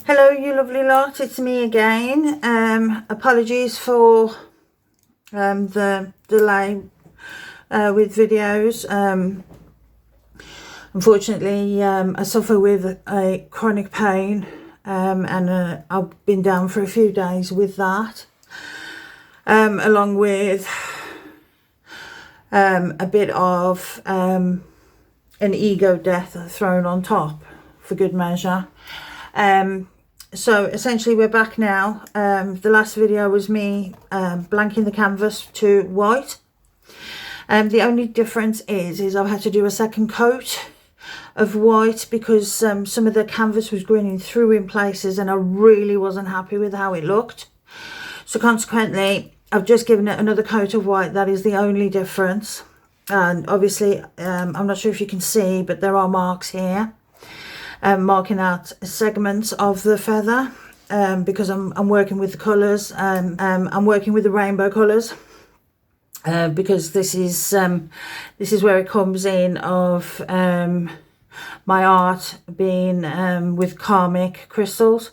Hello you lovely lot, it's me again. Apologies for the delay with videos. Unfortunately, I suffer with a chronic pain and I've been down for a few days with that, along with a bit of an ego death thrown on top for good measure. So essentially we're back now. The last video was me blanking the canvas to white. The only difference is I've had to do a second coat of white because some of the canvas was graining through in places and I really wasn't happy with how it looked. So consequently I've just given it another coat of white. That is the only difference. And obviously I'm not sure if you can see, but there are marks here. Marking out segments of the feather because I'm working with the colours. I'm working with the rainbow colours because this is where it comes in of my art being with karmic crystals.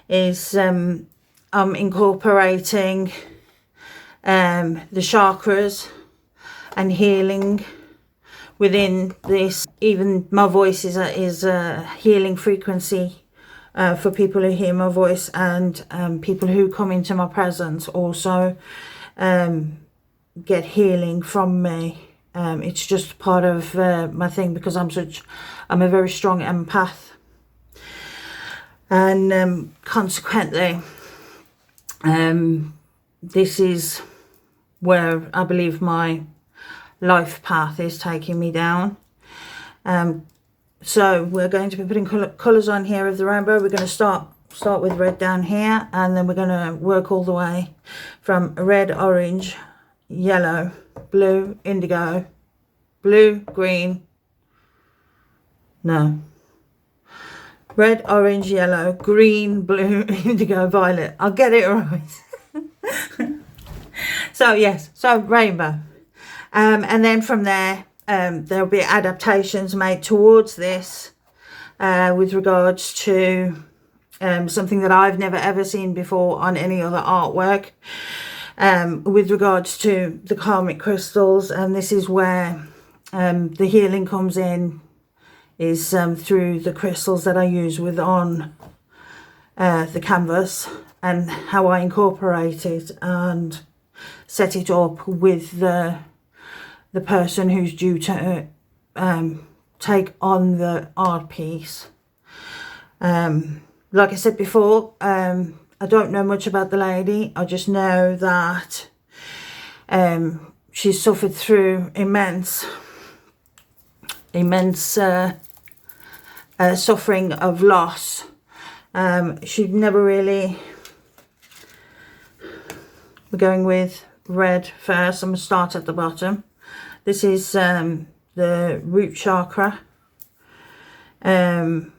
Is I'm incorporating the chakras and healing within this. Even my voice is a healing frequency for people who hear my voice, and people who come into my presence also get healing from me. It's just part of my thing because I'm a very strong empath, and consequently this is where I believe my life path is taking me down. So we're going to be putting colours on here of the rainbow. We're going to start with red down here, and then we're going to work all the way from red, orange, yellow, blue, indigo, blue, green, no, red, orange, yellow, green, blue, indigo, violet. I'll get it right. So yes, so rainbow. And then from there, there'll be adaptations made towards this with regards to something that I've never ever seen before on any other artwork, with regards to the karmic crystals. And this is where the healing comes in, is through the crystals that I use on the canvas, and how I incorporate it and set it up with the person who's due to take on the art piece. Like I said before, I don't know much about the lady. I just know that she's suffered through immense suffering of loss. She'd never really... We're going with red first. I'm going to start at the bottom. This is the root chakra, and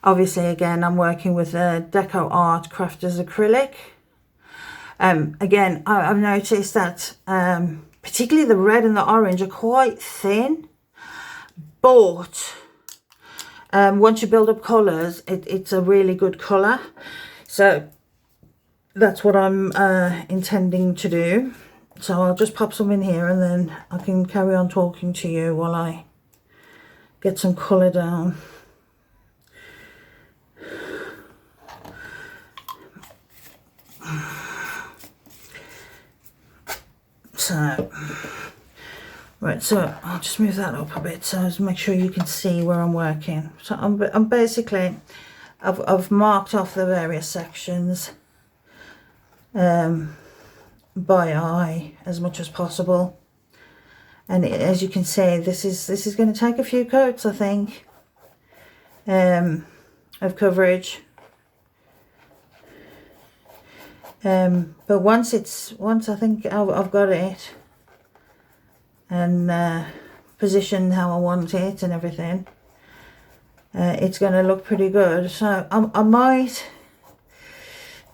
obviously again I'm working with a Deco Art Crafters acrylic. Again, I've noticed that particularly the red and the orange are quite thin, but once you build up colours, it's a really good colour. So that's what I'm intending to do. So I'll just pop some in here and then I can carry on talking to you while I get some colour down. So, right, so I'll just move that up a bit so as to make sure you can see where I'm working. So I'm basically, I've marked off the various sections by eye as much as possible, and as you can see, this is going to take a few coats, I think, of coverage. But once I think I've got it and positioned how I want it and everything, it's going to look pretty good. So I might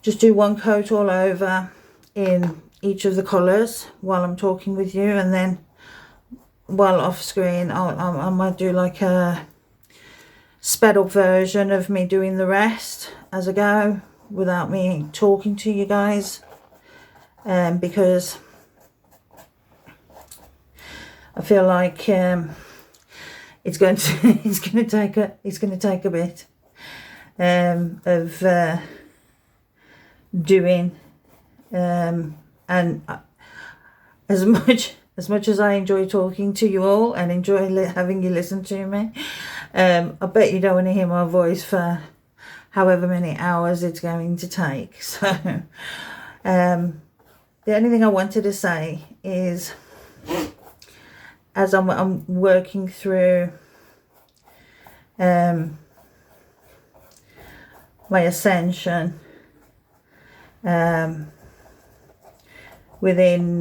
just do one coat all over in each of the colours while I'm talking with you, and then while off screen I might do like a sped up version of me doing the rest as I go without me talking to you guys, because I feel like it's going to take a bit of doing, and as much as I enjoy talking to you all and enjoy having you listen to me, I bet you don't want to hear my voice for however many hours it's going to take. So the only thing I wanted to say is, as I'm working through my ascension within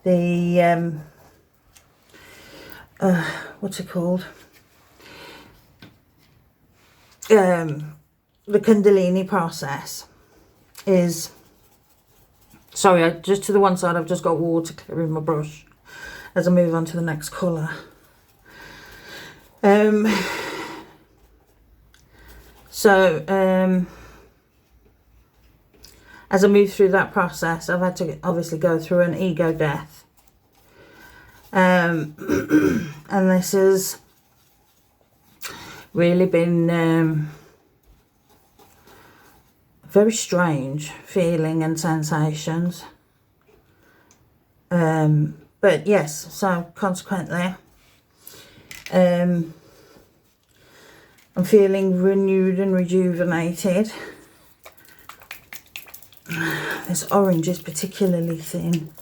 the what's it called, the Kundalini process is, sorry, just to the one side, I've just got water clearing my brush as I move on to the next colour. As I move through that process, I've had to obviously go through an ego death. And this has really been very strange feeling and sensations. But yes, so consequently, I'm feeling renewed and rejuvenated. This orange is particularly thin.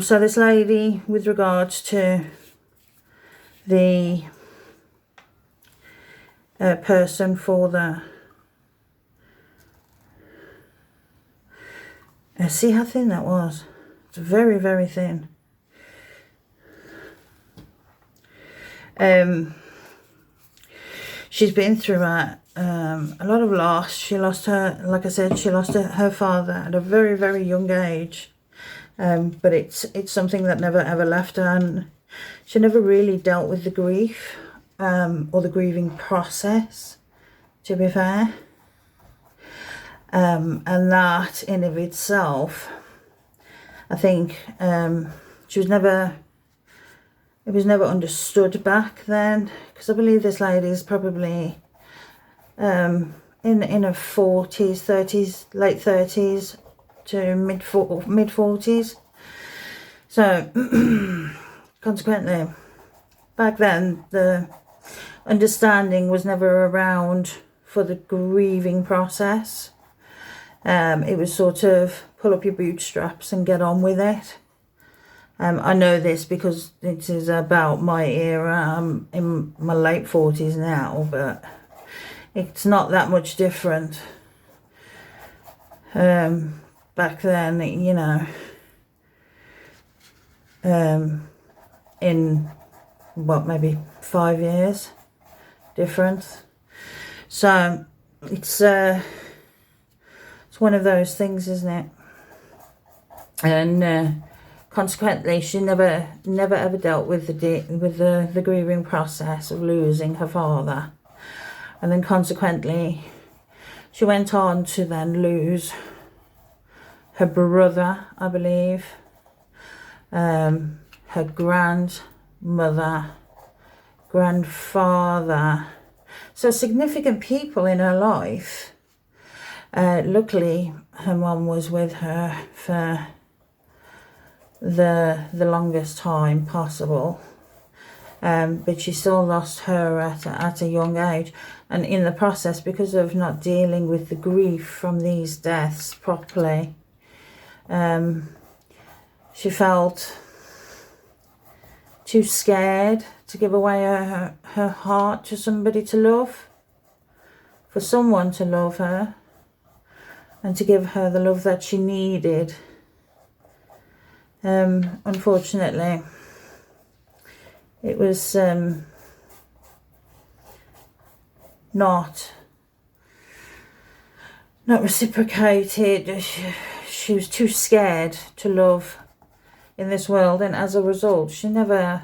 So this lady, with regards to the person for the, see how thin that was? It's very, very thin. She's been through a lot of loss. She lost her, like I said, she lost her father at a very, very young age. But it's something that never ever left her, and she never really dealt with the grief or the grieving process, to be fair. And that in of itself, I think, it was never understood back then, because I believe this lady is probably in her 40s, 30s, late 30s to mid 40s. So consequently, back then the understanding was never around for the grieving process. It was sort of pull up your bootstraps and get on with it. I know this because it is about my era. I'm in my late 40s now, but it's not that much different. Back then, you know, in what, maybe 5 years difference. So it's one of those things, isn't it? And consequently, she never ever dealt with the grieving process of losing her father, and then consequently, she went on to then lose her brother, I believe, her grandmother, grandfather, so significant people in her life. Luckily, her mum was with her for the longest time possible, but she still lost her at a young age, and in the process, because of not dealing with the grief from these deaths properly, she felt too scared to give away her heart to somebody to love, for someone to love her and to give her the love that she needed. Unfortunately, it was not reciprocated. She was too scared to love in this world, and as a result, she never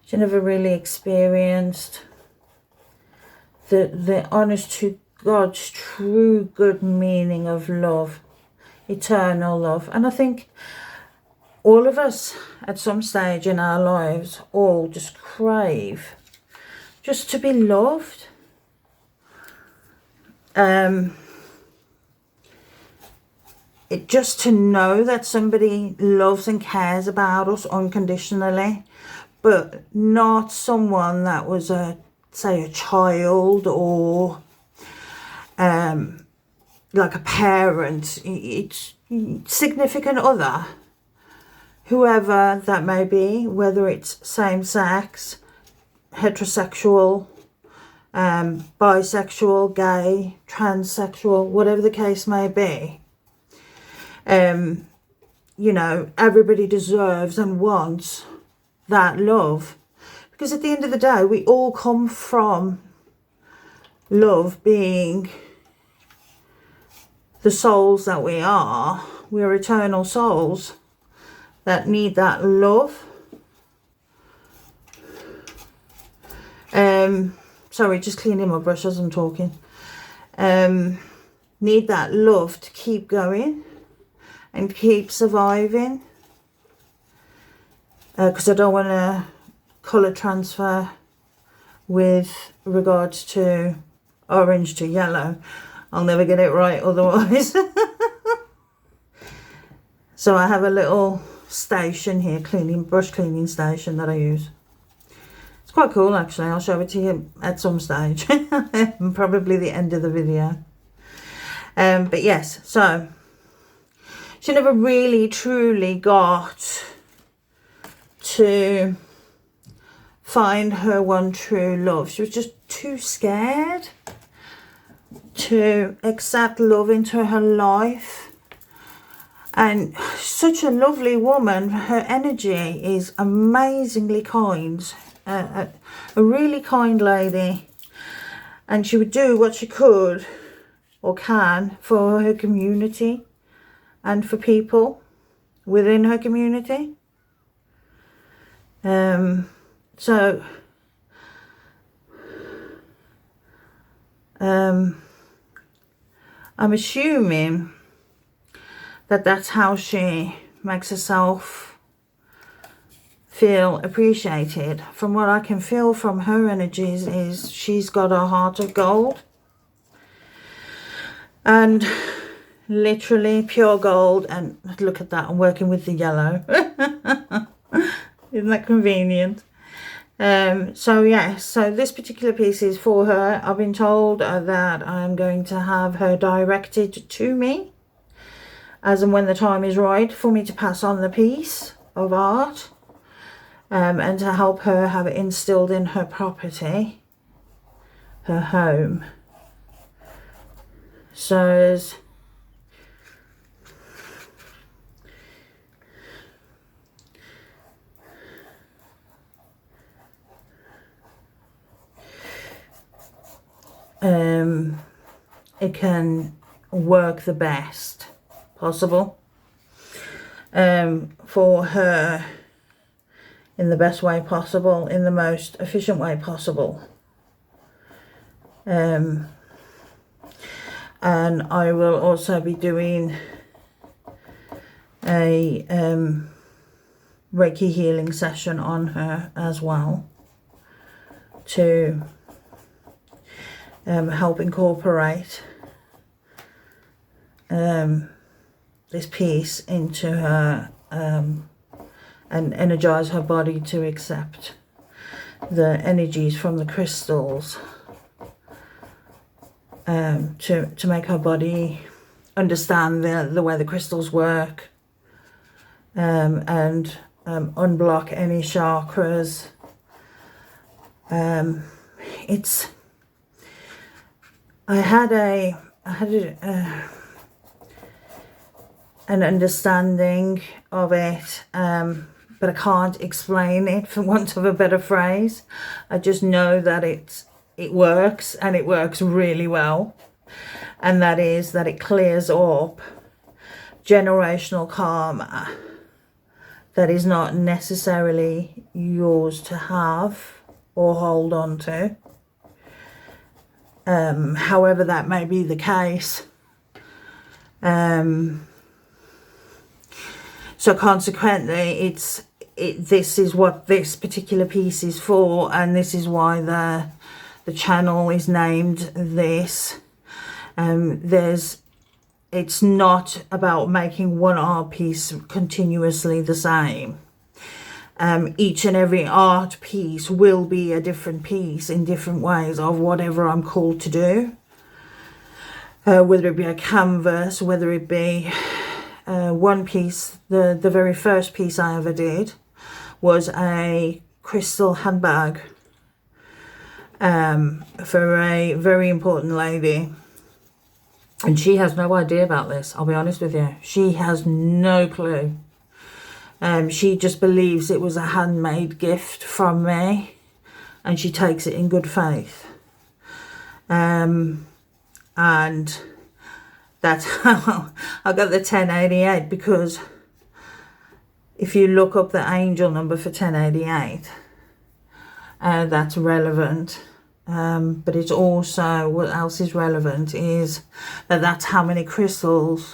She never really experienced the honest to God's true good meaning of love, eternal love. And I think all of us at some stage in our lives all just crave just to be loved. Just to know that somebody loves and cares about us unconditionally, but not someone that was say a child or like a parent. It's significant other, whoever that may be, whether it's same sex, heterosexual, bisexual, gay, transsexual, whatever the case may be. You know, everybody deserves and wants that love, because at the end of the day we all come from love, being the souls that we are. We're eternal souls that need that love. Sorry, just cleaning my brush as I'm talking. Need that love to keep going and keep surviving, because I don't want to colour transfer with regards to orange to yellow. I'll never get it right otherwise. So I have a little station here, brush cleaning station that I use. It's quite cool actually. I'll show it to you at some stage. Probably the end of the video. But yes, so she never really truly got to find her one true love. She was just too scared to accept love into her life. And such a lovely woman. Her energy is amazingly kind. A really kind lady. And she would do what she could or can for her community and for people within her community. So I'm assuming that that's how she makes herself feel appreciated. From what I can feel from her energies is she's got a heart of gold. And literally pure gold. And look at that, I'm working with the yellow. Isn't that convenient? So yes, so this particular piece is for her. I've been told that I'm going to have her directed to me as and when the time is right for me to pass on the piece of art, and to help her have it instilled in her property, her home. So as it can work the best possible for her in the best way possible, in the most efficient way possible. And I will also be doing a Reiki healing session on her as well to help incorporate this piece into her and energize her body to accept the energies from the crystals, to make her body understand the way the crystals work, and unblock any chakras. I had an understanding of it, but I can't explain it for want of a better phrase. I just know that it works, and it works really well, and that is that it clears up generational karma that is not necessarily yours to have or hold on to. However that may be the case. So consequently, this is what this particular piece is for, and this is why the channel is named this. It's not about making one art piece continuously the same. Each and every art piece will be a different piece in different ways of whatever I'm called to do. Whether it be a canvas, whether it be one piece, the very first piece I ever did was a crystal handbag for a very important lady. And she has no idea about this, I'll be honest with you. She has no clue. She just believes it was a handmade gift from me, and she takes it in good faith. And that's how I got the 1088, because if you look up the angel number for 1088, that's relevant. But it's also, what else is relevant is that that's how many crystals,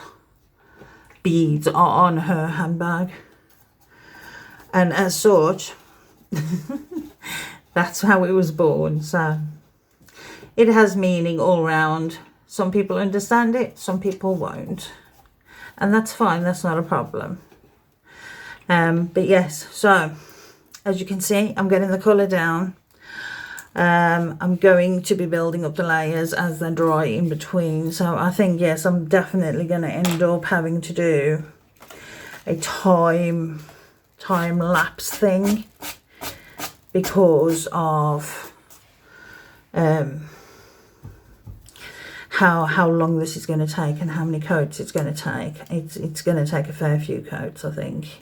beads are on her handbag. And as such, that's how it was born. So it has meaning all round. Some people understand it, some people won't. And that's fine, that's not a problem. But yes, so as you can see, I'm getting the colour down. I'm going to be building up the layers as they dry in between. So I think, yes, I'm definitely going to end up having to do a time lapse thing because of how long this is going to take and how many coats it's going to take. It's going to take a fair few coats, I think.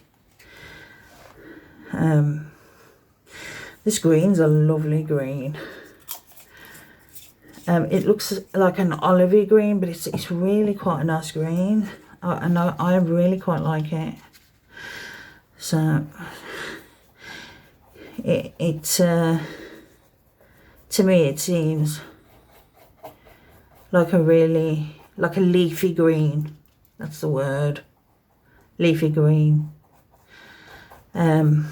This green's a lovely green. It looks like an olivey green, but it's really quite a nice green. And I really quite like it. So to me it seems like a leafy green. That's the word. Leafy green. And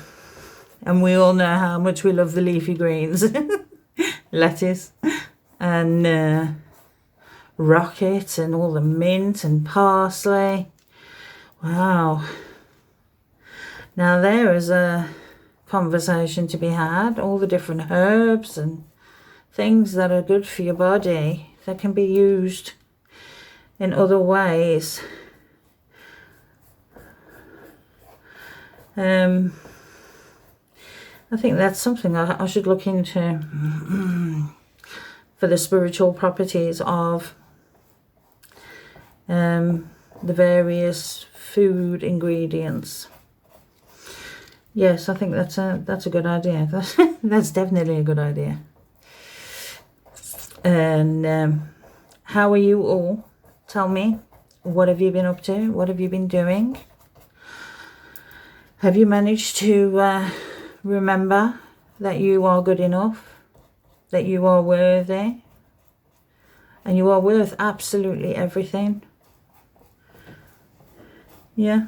we all know how much we love the leafy greens. Lettuce and rocket and all the mint and parsley. Wow. Now there is a conversation to be had. All the different herbs and things that are good for your body that can be used in other ways. I think that's something I should look into for the spiritual properties of the various food ingredients. Yes, I think that's a good idea. That's definitely a good idea. And how are you all? Tell me, what have you been up to? What have you been doing? Have you managed to remember that you are good enough, that you are worthy, and you are worth absolutely everything? Yeah.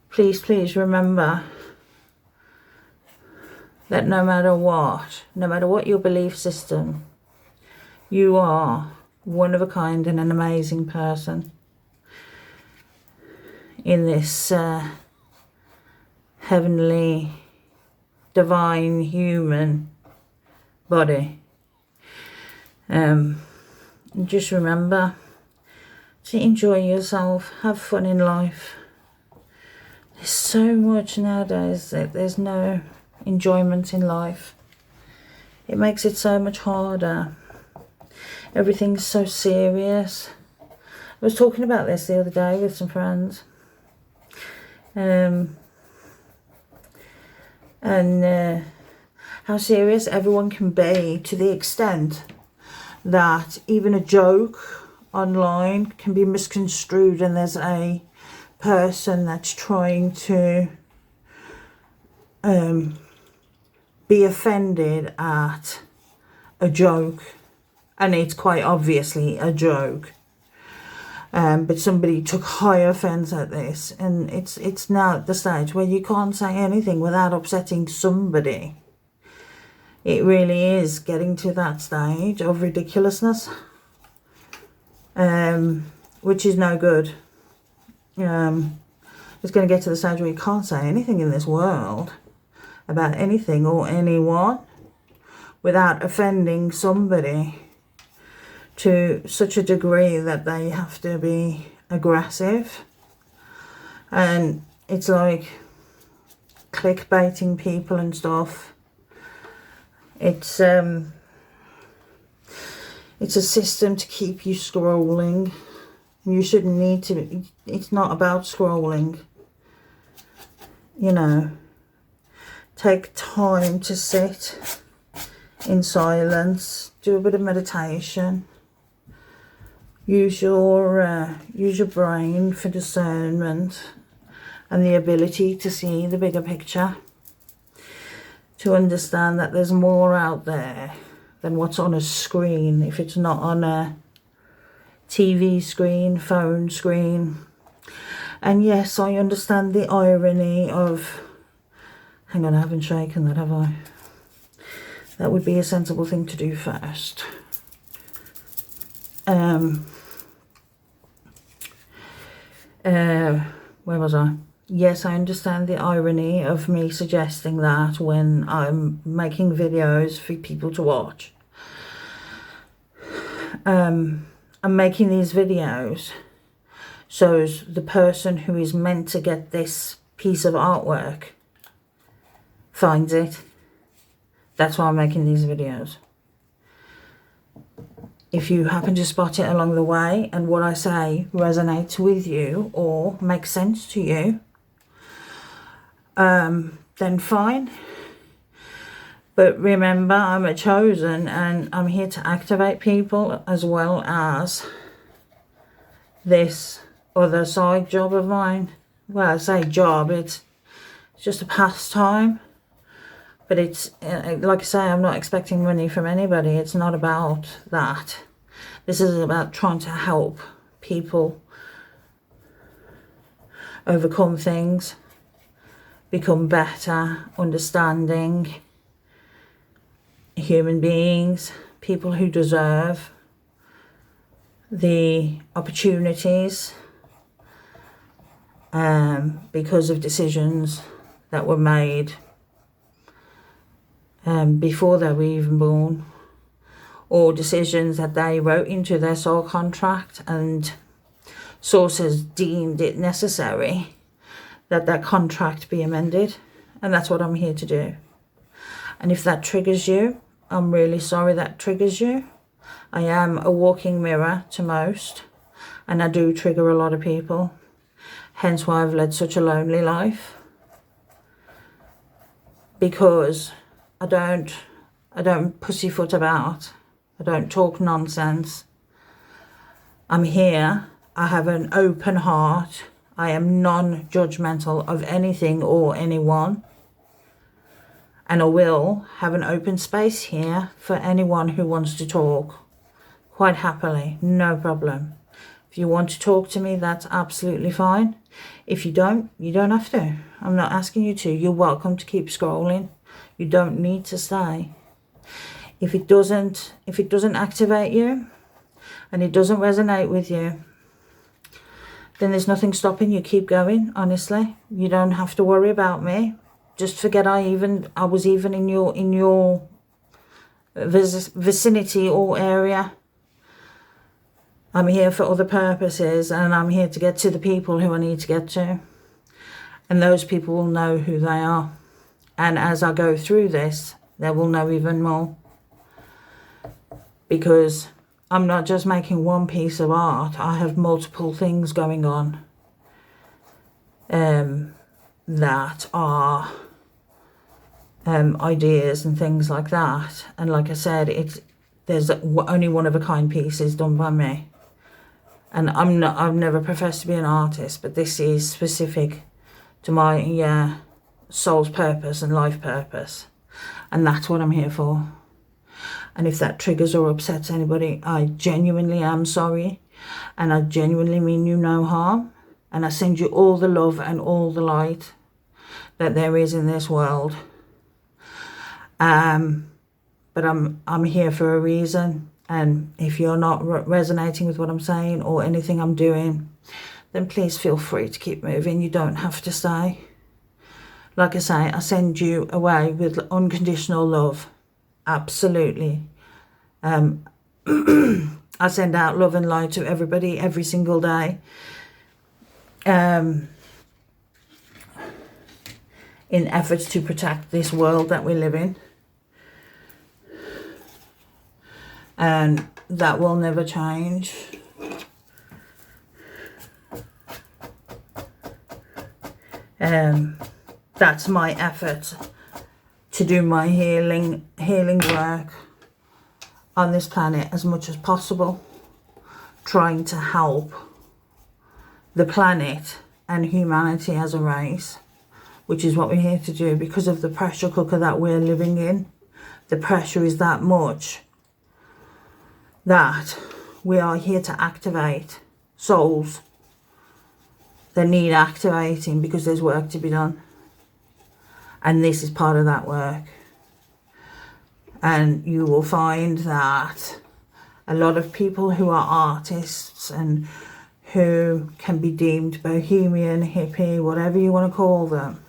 Please remember that no matter what your belief system, you are one of a kind and an amazing person in this heavenly, divine, human body. Just remember to enjoy yourself, have fun in life. There's so much nowadays that there's no enjoyment in life. It makes it so much harder. Everything's so serious. I was talking about this the other day with some friends. How serious everyone can be, to the extent that even a joke online can be misconstrued, and there's a person that's trying to be offended at a joke, and it's quite obviously a joke, but somebody took high offense at this, and it's now at the stage where you can't say anything without upsetting somebody. It really is getting to that stage of ridiculousness, which is no good. It's going to get to the stage where you can't say anything in this world about anything or anyone without offending somebody to such a degree that they have to be aggressive. And it's like clickbaiting people and stuff. It's a system to keep you scrolling. You shouldn't need to. It's not about scrolling. You know, take time to sit in silence, do a bit of meditation, use your brain for discernment and the ability to see the bigger picture, to understand that there's more out there than what's on a screen. If it's not on a TV screen, phone screen. And yes, I understand the irony of, hang on, I haven't shaken that, have I? That would be a sensible thing to do first. Where was I? Yes, I understand the irony of me suggesting that when I'm making videos for people to watch. I'm making these videos so the person who is meant to get this piece of artwork finds it. That's why I'm making these videos. If you happen to spot it along the way and what I say resonates with you or makes sense to you, then fine. But remember, I'm a chosen and I'm here to activate people, as well as this other side job of mine. Well, I say job, it's just a pastime. But it's, like I say, I'm not expecting money from anybody. It's not about that. This is about trying to help people overcome things, become better, understanding human beings, people who deserve the opportunities because of decisions that were made before they were even born, or decisions that they wrote into their soul contract and sources deemed it necessary that that contract be amended. And that's what I'm here to do. And if that triggers you, I'm really sorry that triggers you. I am a walking mirror to most, and I do trigger a lot of people, hence why I've led such a lonely life, because I don't pussyfoot about. I don't talk nonsense. I'm here. I have an open heart. I am non-judgmental of anything or anyone. And I will have an open space here for anyone who wants to talk. Quite happily, no problem. If you want to talk to me, that's absolutely fine. If you don't, you don't have to. I'm not asking you to. You're welcome to keep scrolling. You don't need to stay. If it doesn't activate you and it doesn't resonate with you, then there's nothing stopping you. Keep going, honestly. You don't have to worry about me. Just forget I was even in your vicinity or area. I'm here for other purposes, and I'm here to get to the people who I need to get to. And those people will know who they are. And as I go through this, they will know even more. Because I'm not just making one piece of art. I have multiple things going on that are ideas and things like that. And like I said, there's only one of a kind pieces done by me. And I've never professed to be an artist, but this is specific to my soul's purpose and life purpose. And that's what I'm here for. And if that triggers or upsets anybody, I genuinely am sorry. And I genuinely mean you no harm. And I send you all the love and all the light that there is in this world. But I'm here for a reason. And if you're not resonating with what I'm saying or anything I'm doing, then please feel free to keep moving. You don't have to stay. Like I say, I send you away with unconditional love. Absolutely. I send out love and light to everybody every single day. In efforts to protect this world that we live in. And that will never change. That's my effort to do my healing work on this planet as much as possible, trying to help the planet and humanity as a race, which is what we're here to do because of the pressure cooker that we're living in. The pressure is that much that we are here to activate souls that need activating because there's work to be done. And this is part of that work. And you will find that a lot of people who are artists and who can be deemed bohemian, hippie, whatever you want to call them,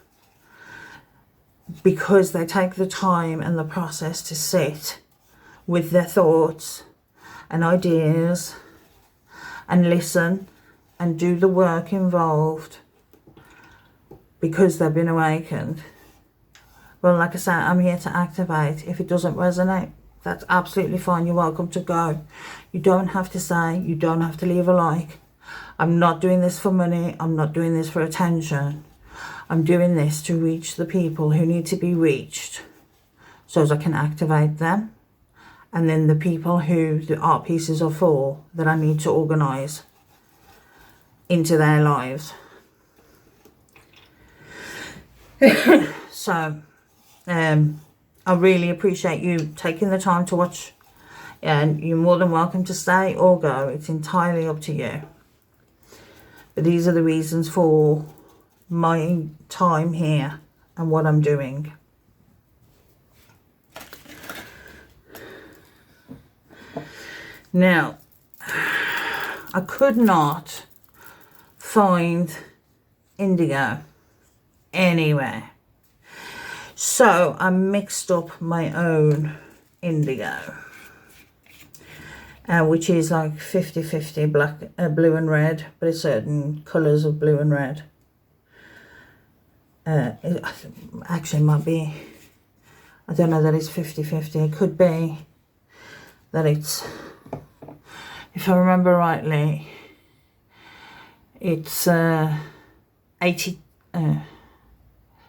because they take the time and the process to sit with their thoughts and ideas and listen and do the work involved because they've been awakened. Well, like I said, I'm here to activate. If it doesn't resonate, that's absolutely fine. You're welcome to go. You don't have to say, you don't have to leave a like. I'm not doing this for money. I'm not doing this for attention. I'm doing this to reach the people who need to be reached so as I can activate them. And then the people who the art pieces are for that I need to organise into their lives. So, I really appreciate you taking the time to watch, and you're more than welcome to stay or go. It's entirely up to you. But these are the reasons for my time here and what I'm doing. Now, I could not find indigo anywhere. So I mixed up my own indigo, which is like 50-50 black, blue and red, but it's certain colours of blue and red. It actually might be, I don't know that it's 50-50. It could be that it's, if I remember rightly, it's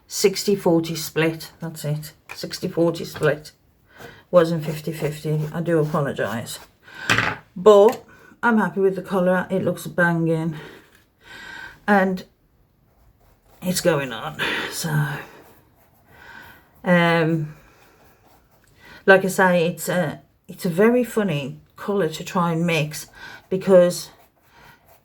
60-40 split. That's it. 60-40 split. Wasn't 50-50. I do apologise. But I'm happy with the colour. It looks banging. And it's going on. So, like I say, it's a very funny colour to try and mix, because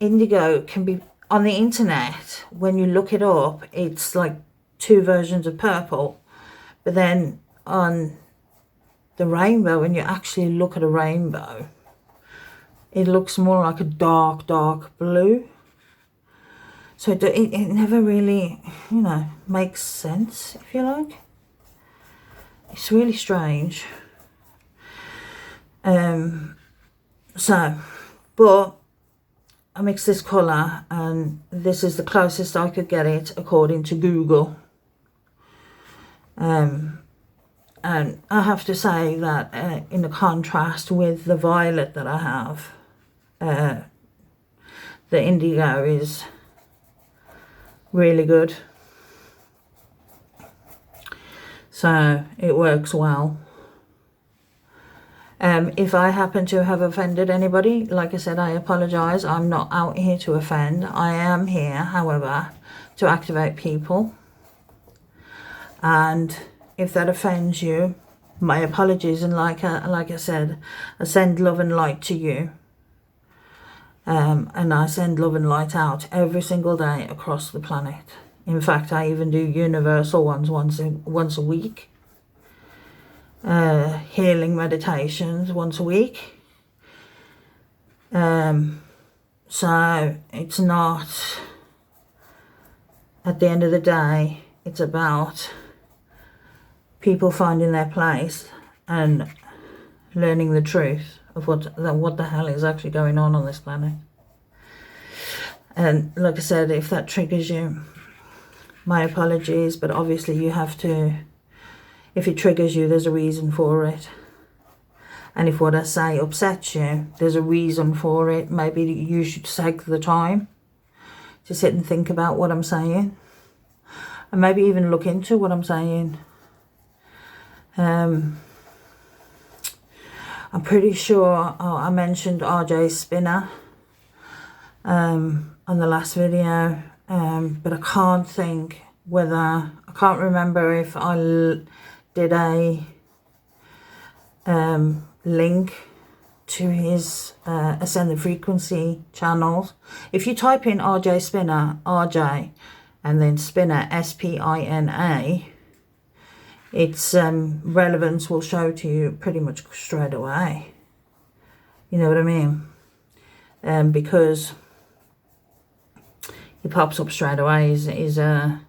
indigo can be, on the internet, when you look it up, it's like two versions of purple, but then on the rainbow, when you actually look at a rainbow, it looks more like a dark blue. So it never really, you know, makes sense, if you like. It's really strange. So, but I mixed this colour, and this is the closest I could get it according to Google. And I have to say that in the contrast with the violet that I have, the indigo is really good. So it works well. If I happen to have offended anybody, like I said, I apologise. I'm not out here to offend. I am here, however, to activate people. And if that offends you, my apologies. And like I said, I send love and light to you. And I send love and light out every single day across the planet. In fact, I even do universal ones once a week. Healing meditations once a week. So it's not, at the end of the day, it's about people finding their place and learning the truth of what the hell is actually going on this planet. And like I said, if that triggers you, my apologies, but obviously you have to, if it triggers you, there's a reason for it. And if what I say upsets you, there's a reason for it. Maybe you should take the time to sit and think about what I'm saying. And maybe even look into what I'm saying. I'm pretty sure I mentioned RJ Spinner on the last video. But I can't think whether, I can't remember if I did a link to his Ascend the Frequency channels. If you type in RJ Spinner, RJ, and then Spinner, S-P-I-N-A, its relevance will show to you pretty much straight away. You know what I mean? Because he pops up straight away. He's another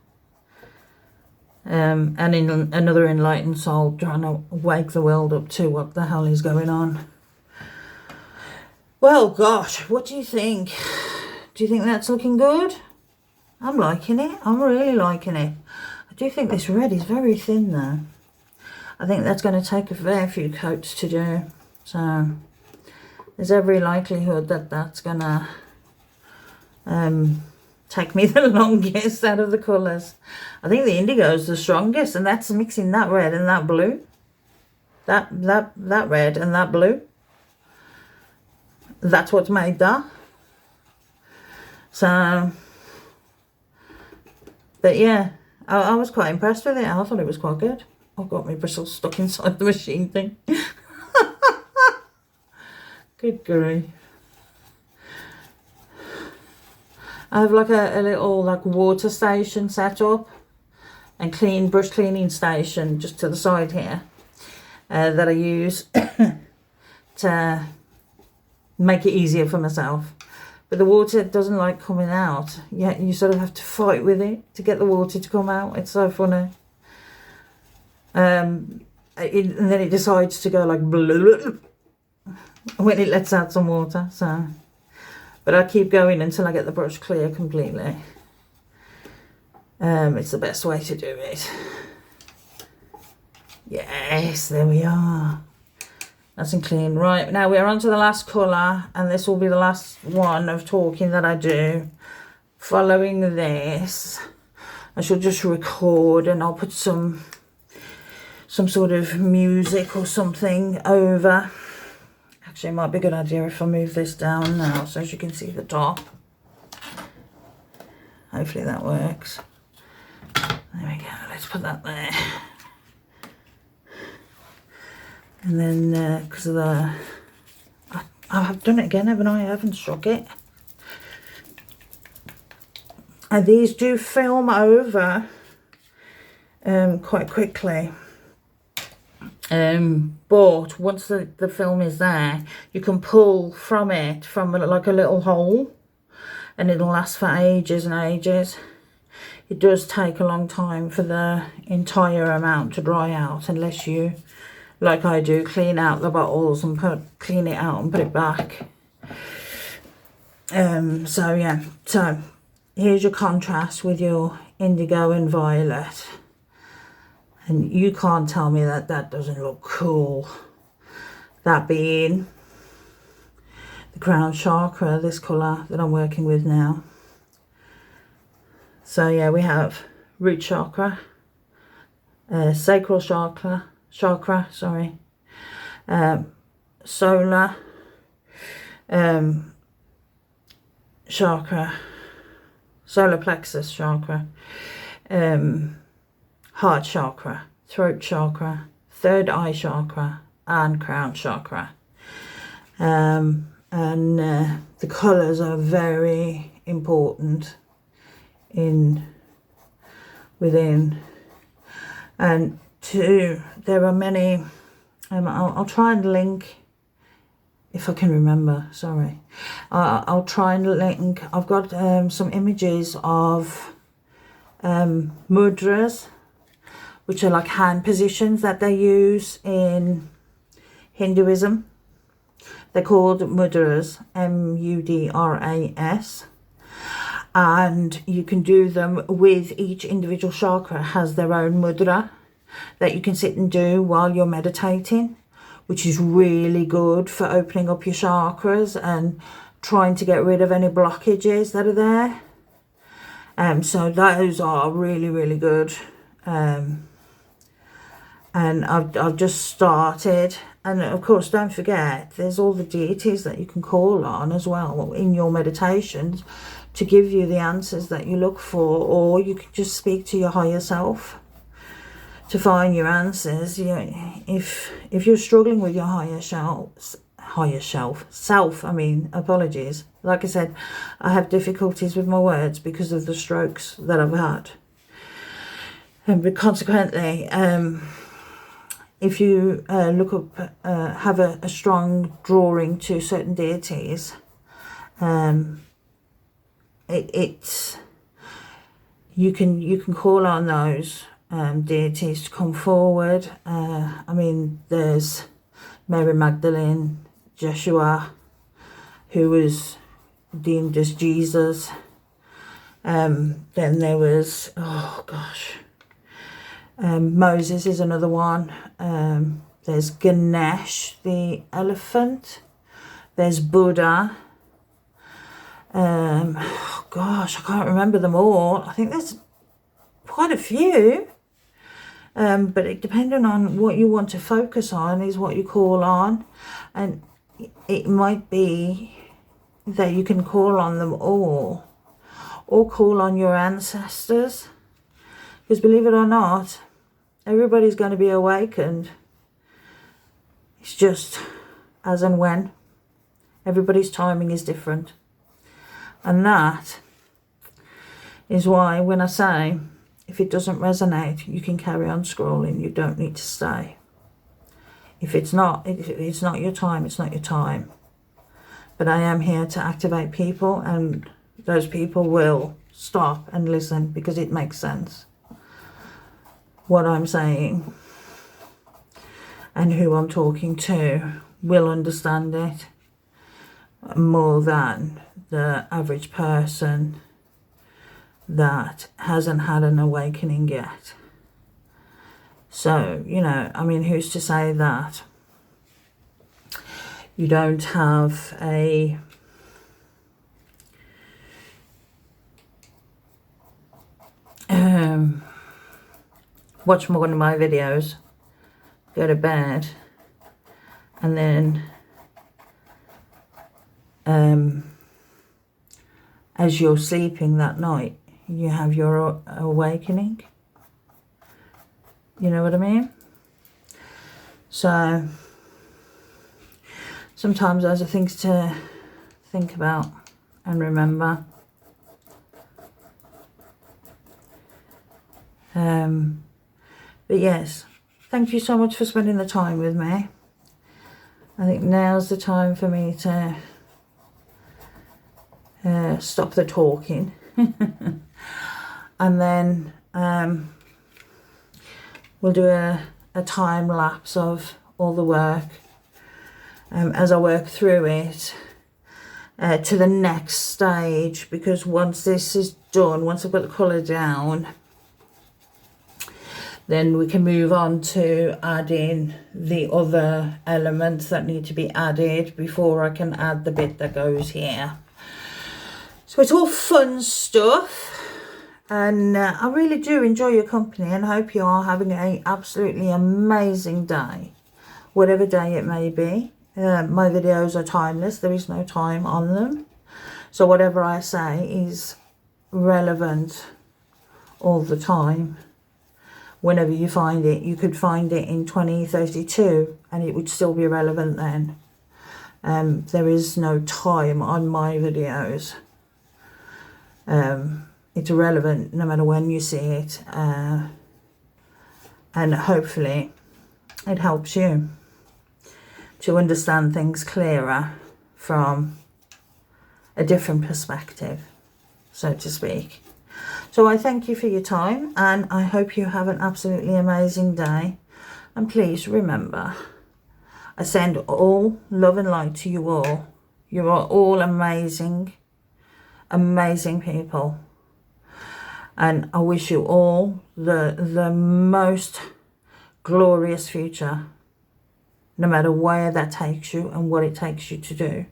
enlightened soul trying to wake the world up to what the hell is going on. Well, gosh, what do you think? Do you think that's looking good? I'm liking it. I'm really liking it. I do think this red is very thin though. I think that's going to take a fair few coats to do. So there's every likelihood that that's going to take me the longest out of the colours. I think the indigo is the strongest, and that's mixing that red and that blue. That red and that blue. That's what's made that. So, but yeah, I was quite impressed with it. I thought it was quite good. I've got my bristles stuck inside the machine thing. Good grief. I have like a little like water station set up and brush cleaning station just to the side here that I use to make it easier for myself. But the water doesn't like coming out. Yeah, you sort of have to fight with it to get the water to come out. It's so funny. And then it decides to go like blah when it lets out some water. So, but I keep going until I get the brush clear completely. It's the best way to do it. Yes, there we are. Nice and clean. Right, now we're on to the last colour, and this will be the last one of talking that I do. Following this, I shall just record, and I'll put some sort of music or something over. Actually, it might be a good idea if I move this down now so as you can see the top. Hopefully that works. There we go, let's put that there. And then, because of the... I've done it again, haven't I? I haven't struck it. And these do film over quite quickly. But once the film is there, you can pull from it from like a little hole, and it'll last for ages and ages. It does take a long time for the entire amount to dry out, unless you, like I do, clean out the bottles and clean it out and put it back. So yeah, so here's your contrast with your indigo and violet. And you can't tell me that that doesn't look cool. That being the crown chakra, this colour that I'm working with now. So yeah, we have root chakra, sacral chakra, sorry, solar chakra, solar plexus chakra, heart chakra, throat chakra, third eye chakra, and crown chakra. And the colours are very important within. And there are many. I'll try and link, if I can remember. Sorry, I'll try and link. I've got some images of mudras, which are like hand positions that they use in Hinduism. They're called mudras, M-U-D-R-A-S. And you can do them with each individual chakra has their own mudra that you can sit and do while you're meditating, which is really good for opening up your chakras and trying to get rid of any blockages that are there. So those are really, really good. And I've just started. And of course, don't forget, there's all the deities that you can call on as well in your meditations to give you the answers that you look for, or you can just speak to your higher self to find your answers. If you're struggling with your apologies. Like I said, I have difficulties with my words because of the strokes that I've had. But consequently, if you look up, have a strong drawing to certain deities, you can call on those deities to come forward. I mean, there's Mary Magdalene, Joshua, who was deemed as Jesus. Then there was, Moses is another one. There's Ganesh, the elephant. There's Buddha. I can't remember them all. I think there's quite a few. But depending on what you want to focus on is what you call on. And it might be that you can call on them all, or call on your ancestors. Because believe it or not, everybody's going to be awakened. It's just as and when. Everybody's timing is different. And that is why when I say, if it doesn't resonate, you can carry on scrolling. You don't need to stay. If it's not your time, it's not your time. But I am here to activate people, and those people will stop and listen because it makes sense. What I'm saying and who I'm talking to will understand it more than the average person that hasn't had an awakening yet. So, I mean, who's to say that you don't have a watch one of my videos, go to bed, and then as you're sleeping that night, you have your awakening. You know what I mean? So sometimes those are things to think about and remember. But yes, thank you so much for spending the time with me. I think now's the time for me to stop the talking. And then we'll do a time lapse of all the work as I work through it to the next stage, because once this is done, once I've got the colour down, then we can move on to adding the other elements that need to be added before I can add the bit that goes here. So it's all fun stuff, and I really do enjoy your company, and hope you are having an absolutely amazing day, whatever day it may be. My videos are timeless. There is no time on them. So whatever I say is relevant all the time, whenever you find it. You could find it in 2032 and it would still be relevant then. There is no time on my videos. It's relevant no matter when you see it, and hopefully it helps you to understand things clearer from a different perspective, so to speak. So I thank you for your time, and I hope you have an absolutely amazing day. And please remember, I send all love and light to you all. You are all amazing, amazing people. And I wish you all the most glorious future, no matter where that takes you and what it takes you to do.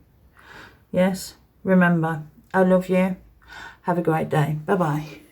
Yes, remember, I love you. Have a great day. Bye-bye.